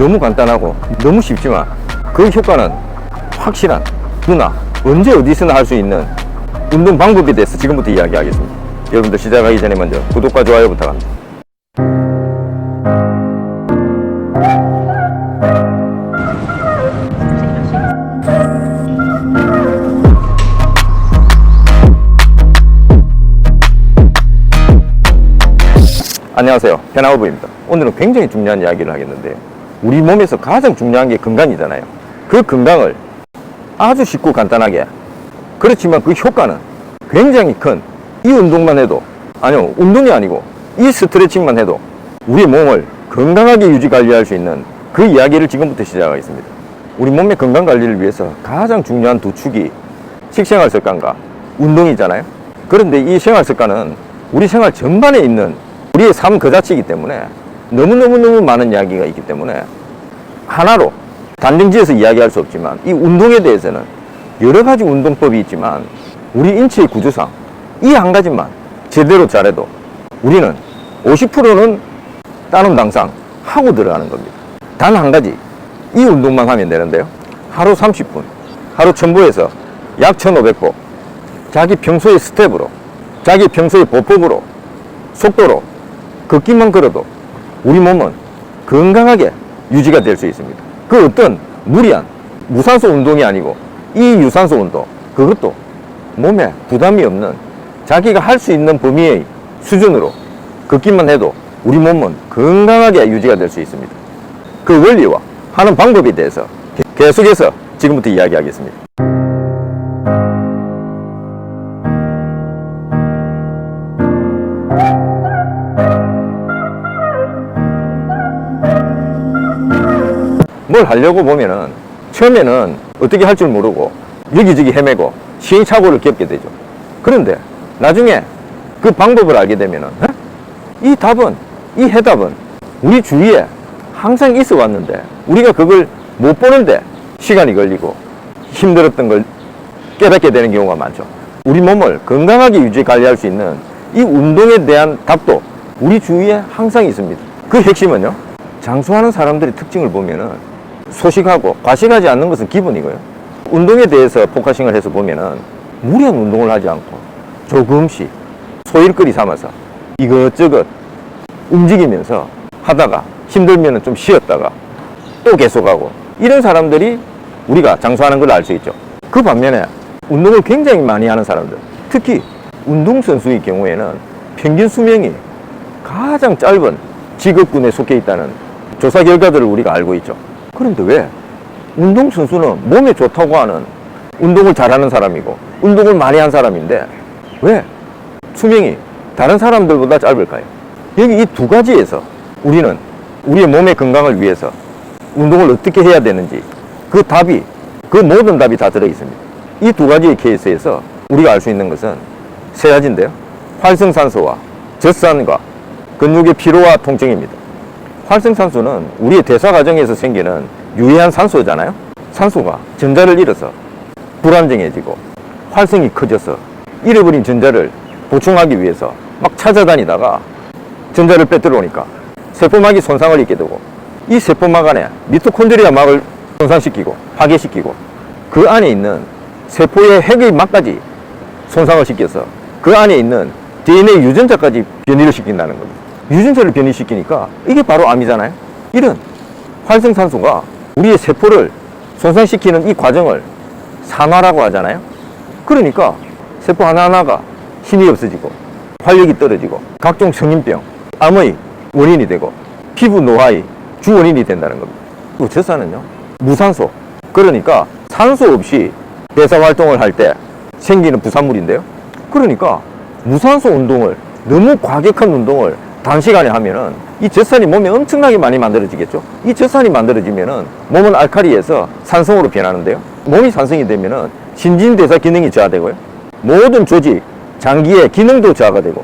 너무 간단하고 너무 쉽지만 그 효과는 확실한, 누나 언제 어디서나 할 수 있는 운동 방법에 대해서 지금부터 이야기하겠습니다. 여러분들 시작하기 전에 먼저 구독과 좋아요 부탁합니다. 안녕하세요, 변화오브입니다. 오늘은 굉장히 중요한 이야기를 하겠는데요, 우리 몸에서 가장 중요한 게 건강이잖아요. 그 건강을 아주 쉽고 간단하게, 그렇지만 그 효과는 굉장히 큰, 이 운동만 해도, 아니요 운동이 아니고 이 스트레칭만 해도 우리 몸을 건강하게 유지 관리할 수 있는 그 이야기를 지금부터 시작하겠습니다. 우리 몸의 건강 관리를 위해서 가장 중요한 두 축이 식생활 습관과 운동이잖아요. 그런데 이 생활 습관은 우리 생활 전반에 있는 우리의 삶 그 자체이기 때문에 너무 많은 이야기가 있기 때문에 하나로 단정지어서 이야기할 수 없지만, 이 운동에 대해서는 여러 가지 운동법이 있지만 우리 인체의 구조상 이 한 가지만 제대로 잘해도 우리는 50%는 다른 당상 하고 들어가는 겁니다. 단 한 가지, 이 운동만 하면 되는데요, 하루 30분, 하루 1000보에서 약 1500보, 자기 평소의 스텝으로, 자기 평소의 보폭으로, 속도로 걷기만 걸어도 우리 몸은 건강하게 유지가 될 수 있습니다. 그 어떤 무리한 무산소 운동이 아니고 이 유산소 운동, 그것도 몸에 부담이 없는 자기가 할 수 있는 범위의 수준으로 걷기만 해도 우리 몸은 건강하게 유지가 될 수 있습니다. 그 원리와 하는 방법에 대해서 계속해서 지금부터 이야기하겠습니다. 뭘 하려고 보면은 처음에는 어떻게 할 줄 모르고 여기저기 헤매고 시행착오를 겪게 되죠. 그런데 나중에 그 방법을 알게 되면은 이 답은, 이 해답은 우리 주위에 항상 있어 왔는데 우리가 그걸 못 보는데 시간이 걸리고 힘들었던 걸 깨닫게 되는 경우가 많죠. 우리 몸을 건강하게 유지 관리할 수 있는 이 운동에 대한 답도 우리 주위에 항상 있습니다. 그 핵심은요, 장수하는 사람들의 특징을 보면은 소식하고 과식하지 않는 것은 기본이고요, 운동에 대해서 포커싱을 해서 보면은 무리한 운동을 하지 않고 조금씩 소일거리 삼아서 이것저것 움직이면서 하다가 힘들면은 좀 쉬었다가 또 계속하고, 이런 사람들이 우리가 장수하는 걸 알 수 있죠. 그 반면에 운동을 굉장히 많이 하는 사람들, 특히 운동선수의 경우에는 평균 수명이 가장 짧은 직업군에 속해 있다는 조사 결과들을 우리가 알고 있죠. 그런데 왜 운동선수는 몸에 좋다고 하는, 운동을 잘하는 사람이고 운동을 많이 한 사람인데 왜 수명이 다른 사람들보다 짧을까요? 여기 이 두 가지에서 우리는 우리의 몸의 건강을 위해서 운동을 어떻게 해야 되는지 그 답이, 그 모든 답이 다 들어 있습니다. 이 두 가지의 케이스에서 우리가 알 수 있는 것은 세 가지인데요, 활성산소와 젖산과 근육의 피로와 통증입니다. 활성산소는 우리의 대사 과정에서 생기는 유해한 산소잖아요. 산소가 전자를 잃어서 불안정해지고 활성이 커져서 잃어버린 전자를 보충하기 위해서 막 찾아다니다가 전자를 빼들어 오니까 세포막이 손상을 입게 되고, 이 세포막 안에 미토콘드리아 막을 손상시키고 파괴시키고 그 안에 있는 세포의 핵의 막까지 손상을 시켜서 그 안에 있는 DNA 유전자까지 변이를 시킨다는 겁니다. 유전자를 변이시키니까 이게 바로 암이잖아요. 이런 활성산소가 우리의 세포를 손상시키는 이 과정을 산화라고 하잖아요. 그러니까 세포 하나하나가 힘이 없어지고 활력이 떨어지고 각종 성인병, 암의 원인이 되고 피부 노화의 주원인이 된다는 겁니다. 그 젖산은요, 무산소, 그러니까 산소 없이 대사 활동을 할 때 생기는 부산물인데요, 그러니까 무산소 운동을, 너무 과격한 운동을 단시간에 하면은 이 젖산이 몸에 엄청나게 많이 만들어지겠죠. 이 젖산이 만들어지면은 몸은 알칼리에서 산성으로 변하는데요, 몸이 산성이 되면은 신진대사 기능이 저하되고요, 모든 조직, 장기의 기능도 저하가 되고,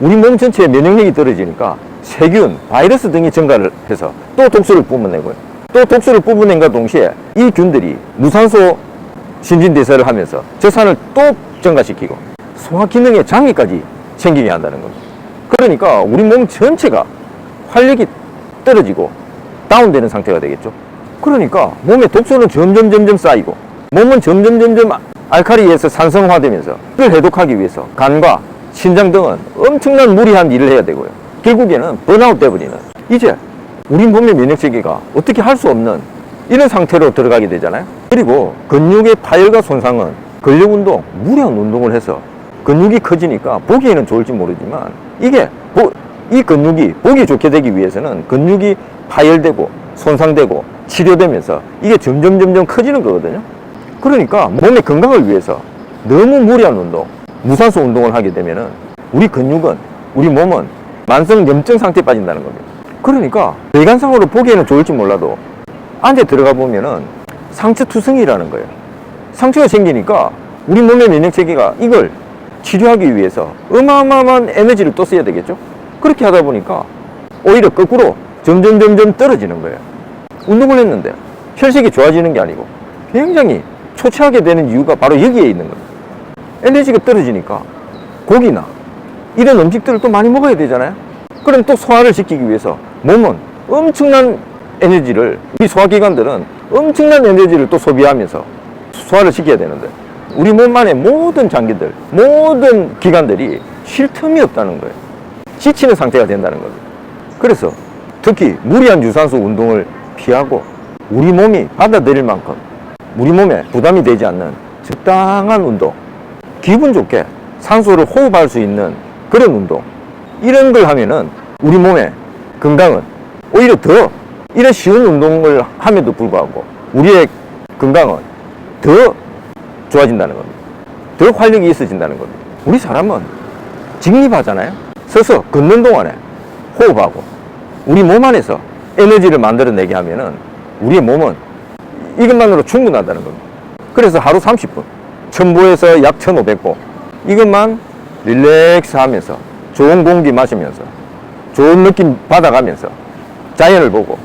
우리 몸 전체의 면역력이 떨어지니까 세균, 바이러스 등이 증가를 해서 또 독소를 뿜어내고요, 또 독소를 뿜어낸과 동시에 이 균들이 무산소 신진대사를 하면서 젖산을 또 증가시키고 소화기능의 장애까지 생기게 한다는 겁니다. 그러니까 우리 몸 전체가 활력이 떨어지고 다운되는 상태가 되겠죠. 그러니까 몸에 독소는 점점 쌓이고 몸은 점점 알칼리에서 산성화되면서 이걸 해독하기 위해서 간과 신장 등은 엄청난 무리한 일을 해야 되고요. 결국에는 번아웃 돼버리는, 이제 우리 몸의 면역체계가 어떻게 할 수 없는 이런 상태로 들어가게 되잖아요. 그리고 근육의 파열과 손상은 근력운동, 무리한 운동을 해서 근육이 커지니까 보기에는 좋을지 모르지만 이게 이 근육이 보기 좋게 되기 위해서는 근육이 파열되고 손상되고 치료되면서 이게 점점 커지는 거거든요. 그러니까 몸의 건강을 위해서 너무 무리한 운동, 무산소 운동을 하게 되면은 우리 근육은, 우리 몸은 만성 염증 상태에 빠진다는 겁니다. 그러니까 외관상으로 보기에는 좋을지 몰라도 안에 들어가 보면은 상처투성이라는 거예요. 상처가 생기니까 우리 몸의 면역체계가 이걸 치료하기 위해서 어마어마한 에너지를 또 써야 되겠죠. 그렇게 하다 보니까 오히려 거꾸로 점점 떨어지는 거예요. 운동을 했는데 혈색이 좋아지는 게 아니고 굉장히 초췌하게 되는 이유가 바로 여기에 있는 겁니다. 에너지가 떨어지니까 고기나 이런 음식들을 또 많이 먹어야 되잖아요. 그럼 또 소화를 시키기 위해서 몸은 엄청난 에너지를, 우리 소화기관들은 엄청난 에너지를 또 소비하면서 소화를 시켜야 되는데 우리 몸 안에 모든 장기들, 모든 기관들이 쉴 틈이 없다는 거예요. 지치는 상태가 된다는 겁니다. 그래서 특히 무리한 유산소 운동을 피하고 우리 몸이 받아들일 만큼 우리 몸에 부담이 되지 않는 적당한 운동, 기분 좋게 산소를 호흡할 수 있는 그런 운동, 이런 걸 하면은 우리 몸의 건강은 오히려 더, 이런 쉬운 운동을 함에도 불구하고 우리의 건강은 더 좋아진다는 겁니다. 더 활력이 있어진다는 겁니다. 우리 사람은 직립하잖아요. 서서 걷는 동안에 호흡하고 우리 몸 안에서 에너지를 만들어내게 하면은 우리의 몸은 이것만으로 충분하다는 겁니다. 그래서 하루 30분, 1000보에서 약 1500보, 이것만 릴렉스 하면서 좋은 공기 마시면서 좋은 느낌 받아가면서 자연을 보고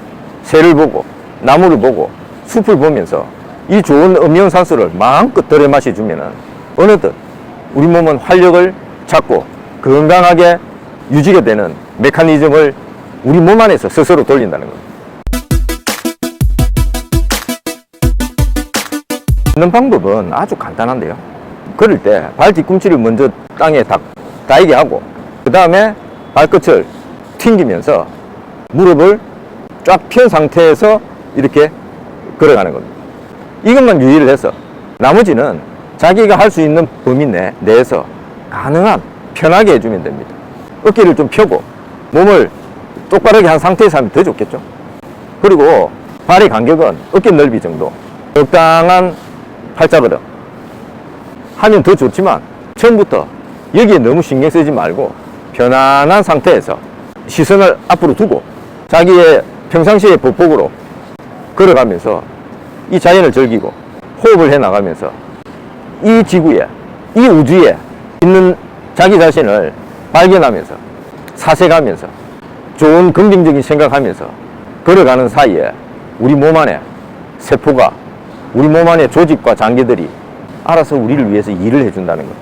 새를 보고 나무를 보고 숲을 보면서 이 좋은 음이온산소를 마음껏 덜어 마셔주면은 어느덧 우리 몸은 활력을 찾고 건강하게 유지가 되는 메커니즘을 우리 몸 안에서 스스로 돌린다는 겁니다. 걷는 방법은 아주 간단한데요. 걸을 때 발 뒤꿈치를 먼저 땅에 닿게 하고 그 다음에 발끝을 튕기면서 무릎을 쫙 편 상태에서 이렇게 걸어가는 겁니다. 이것만 유의를 해서 나머지는 자기가 할 수 있는 범위 내에서 가능한 편하게 해주면 됩니다. 어깨를 좀 펴고 몸을 똑바르게 한 상태에서 하면 더 좋겠죠. 그리고 발의 간격은 어깨 넓이 정도, 적당한 팔자걸음 하면 더 좋지만 처음부터 여기에 너무 신경 쓰지 말고 편안한 상태에서 시선을 앞으로 두고 자기의 평상시의 보폭으로 걸어가면서 이 자연을 즐기고 호흡을 해 나가면서 이 지구에, 이 우주에 있는 자기 자신을 발견하면서 사색하면서 좋은 긍정적인 생각하면서 걸어가는 사이에 우리 몸 안에 세포가, 우리 몸 안에 조직과 장기들이 알아서 우리를 위해서 일을 해준다는 것.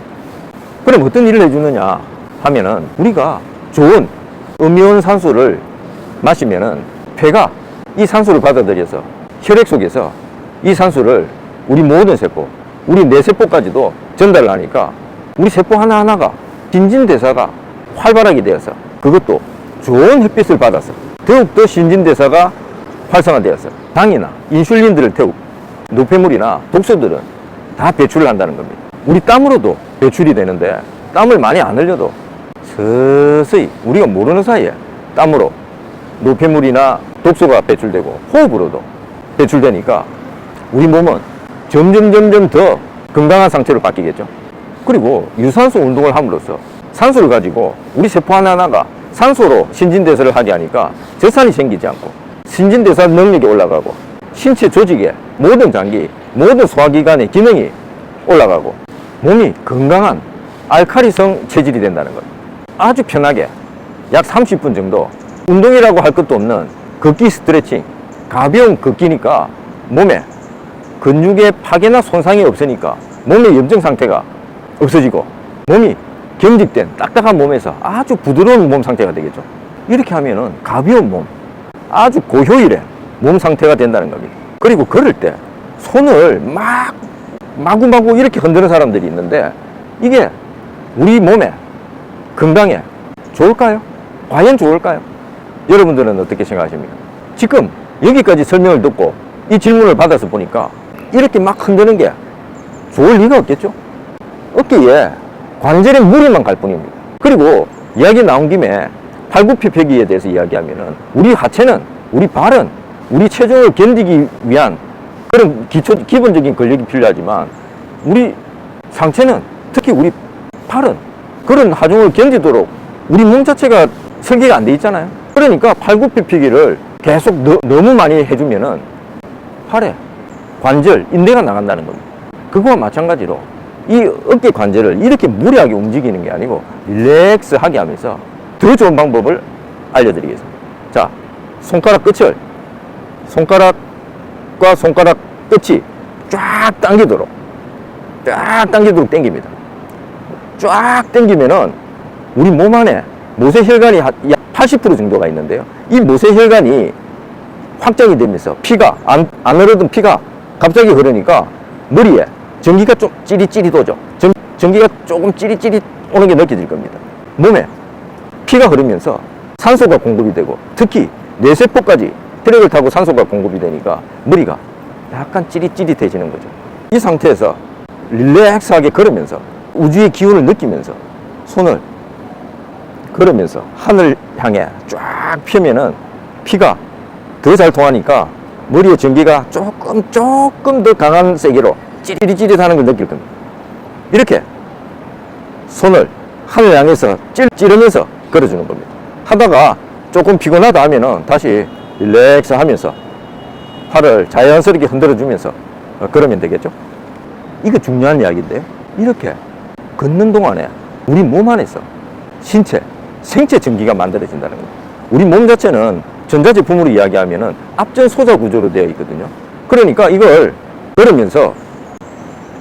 그럼 어떤 일을 해주느냐 하면은 우리가 좋은 음이온산소를 마시면은 폐가 이 산소를 받아들여서 혈액 속에서 이 산소를 우리 모든 세포, 우리 뇌세포까지도 전달을 하니까 우리 세포 하나하나가 신진대사가 활발하게 되어서 그것도 좋은 햇빛을 받아서 더욱더 신진대사가 활성화되어서 당이나 인슐린들을 태우고 노폐물이나 독소들은 다 배출을 한다는 겁니다. 우리 땀으로도 배출이 되는데 땀을 많이 안 흘려도 서서히 우리가 모르는 사이에 땀으로 노폐물이나 독소가 배출되고 호흡으로도 배출되니까 우리 몸은 점점 더 건강한 상태로 바뀌겠죠. 그리고 유산소 운동을 함으로써 산소를 가지고 우리 세포 하나하나가 산소로 신진대사를 하게 하니까 저산이 생기지 않고 신진대사 능력이 올라가고 신체 조직의 모든 장기, 모든 소화기관의 기능이 올라가고 몸이 건강한 알칼리성 체질이 된다는 것. 아주 편하게 약 30분 정도 운동이라고 할 것도 없는 걷기 스트레칭, 가벼운 걷기니까 몸에 근육의 파괴나 손상이 없으니까 몸의 염증 상태가 없어지고 몸이 경직된 딱딱한 몸에서 아주 부드러운 몸 상태가 되겠죠. 이렇게 하면은 가벼운 몸, 아주 고효율의 몸 상태가 된다는 겁니다. 그리고 걸을 때 손을 마구마구 이렇게 흔드는 사람들이 있는데 이게 우리 몸에 건강에 좋을까요? 과연 좋을까요? 여러분들은 어떻게 생각하십니까? 지금 여기까지 설명을 듣고 이 질문을 받아서 보니까 이렇게 막 흔드는 게 좋을 리가 없겠죠? 어깨에 관절에 무리만 갈 뿐입니다. 그리고 이야기 나온 김에 팔굽혀펴기에 대해서 이야기하면은 우리 하체는, 우리 발은 우리 체중을 견디기 위한 그런 기본적인 근력이 필요하지만 우리 상체는, 특히 우리 팔은 그런 하중을 견디도록 우리 몸 자체가 설계가 안 돼 있잖아요. 그러니까 팔굽혀펴기를 계속 너무 많이 해주면은 팔에 관절, 인대가 나간다는 겁니다. 그거와 마찬가지로 이 어깨 관절을 이렇게 무리하게 움직이는 게 아니고 릴렉스하게 하면서 더 좋은 방법을 알려드리겠습니다. 자, 손가락 끝을, 손가락과 손가락 끝이 쫙 당기도록 당깁니다. 쫙 당기면은 우리 몸 안에 모세혈관이 약 80% 정도가 있는데요. 이 모세혈관이 확장이 되면서 피가 안 흐르던 피가 갑자기 흐르니까 머리에 전기가 좀 찌릿찌릿 오죠. 전기가 조금 찌릿찌릿 오는 게 느껴질 겁니다. 몸에 피가 흐르면서 산소가 공급이 되고 특히 뇌세포까지 혈액을 타고 산소가 공급이 되니까 머리가 약간 찌릿찌릿해지는 거죠. 이 상태에서 릴렉스하게 걸으면서 우주의 기운을 느끼면서 손을 걸으면서 하늘 향해 쫙 펴면은 피가 더 잘 통하니까 머리에 전기가 조금 더 강한 세기로 찌릿찌릿 하는 걸 느낄 겁니다. 이렇게 손을 하늘 향해서 찌르면서 걸어주는 겁니다. 하다가 조금 피곤하다 하면은 다시 릴렉스 하면서 팔을 자연스럽게 흔들어 주면서 걸으면 되겠죠. 이거 중요한 이야기인데요. 이렇게 걷는 동안에 우리 몸 안에서 생체 전기가 만들어진다는 겁니다. 우리 몸 자체는 전자제품으로 이야기하면은 앞전 소자 구조로 되어 있거든요. 그러니까 이걸 걸으면서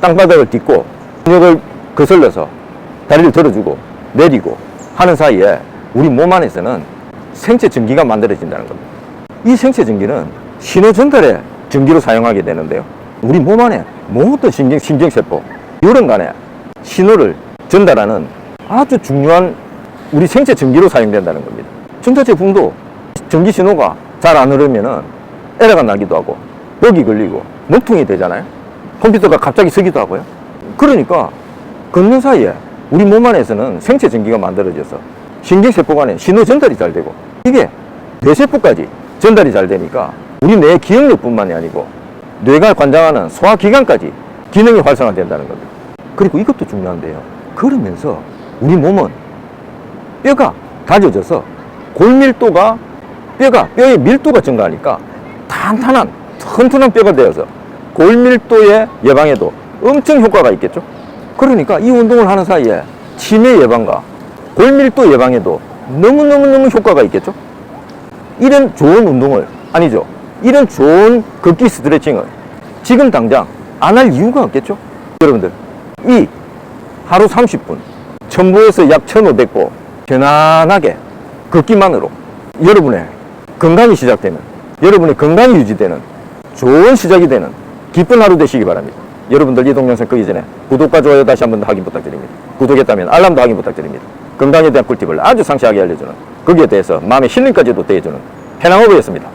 땅바닥을 딛고 근육을 거슬러서 다리를 들어주고 내리고 하는 사이에 우리 몸 안에서는 생체 전기가 만들어진다는 겁니다. 이 생체 전기는 신호 전달의 전기로 사용하게 되는데요. 우리 몸 안에 모든 신경세포, 혈관 간에 신호를 전달하는 아주 중요한 우리 생체 전기로 사용된다는 겁니다. 전자제품도 전기 신호가 잘 안 흐르면은 에러가 나기도 하고 벅이 걸리고 먹통이 되잖아요. 컴퓨터가 갑자기 서기도 하고요. 그러니까 걷는 사이에 우리 몸 안에서는 생체 전기가 만들어져서 신경세포 간에 신호 전달이 잘 되고 이게 뇌세포까지 전달이 잘 되니까 우리 뇌 기억력뿐만이 아니고 뇌가 관장하는 소화기관까지 기능이 활성화된다는 겁니다. 그리고 이것도 중요한데요. 그러면서 우리 몸은 뼈가 다져져서 뼈의 밀도가 증가하니까 탄탄한 튼튼한 뼈가 되어서 골밀도의 예방에도 엄청 효과가 있겠죠. 그러니까 이 운동을 하는 사이에 치매 예방과 골밀도 예방에도 너무너무 효과가 있겠죠. 이런 좋은 운동을, 아니죠, 이런 좋은 걷기 스트레칭을 지금 당장 안 할 이유가 없겠죠. 여러분들, 이 하루 30분 1000보에서 약 1500보 편안하게 걷기만으로 여러분의 건강이 시작되는, 여러분의 건강이 유지되는 좋은 시작이 되는 기쁜 하루 되시기 바랍니다. 여러분들 이 동영상 끄기 전에 구독과 좋아요 다시 한번 확인 부탁드립니다. 구독했다면 알람도 확인 부탁드립니다. 건강에 대한 꿀팁을 아주 상세하게 알려주는, 거기에 대해서 마음의 힐링까지도 더해주는 해낭어부였습니다.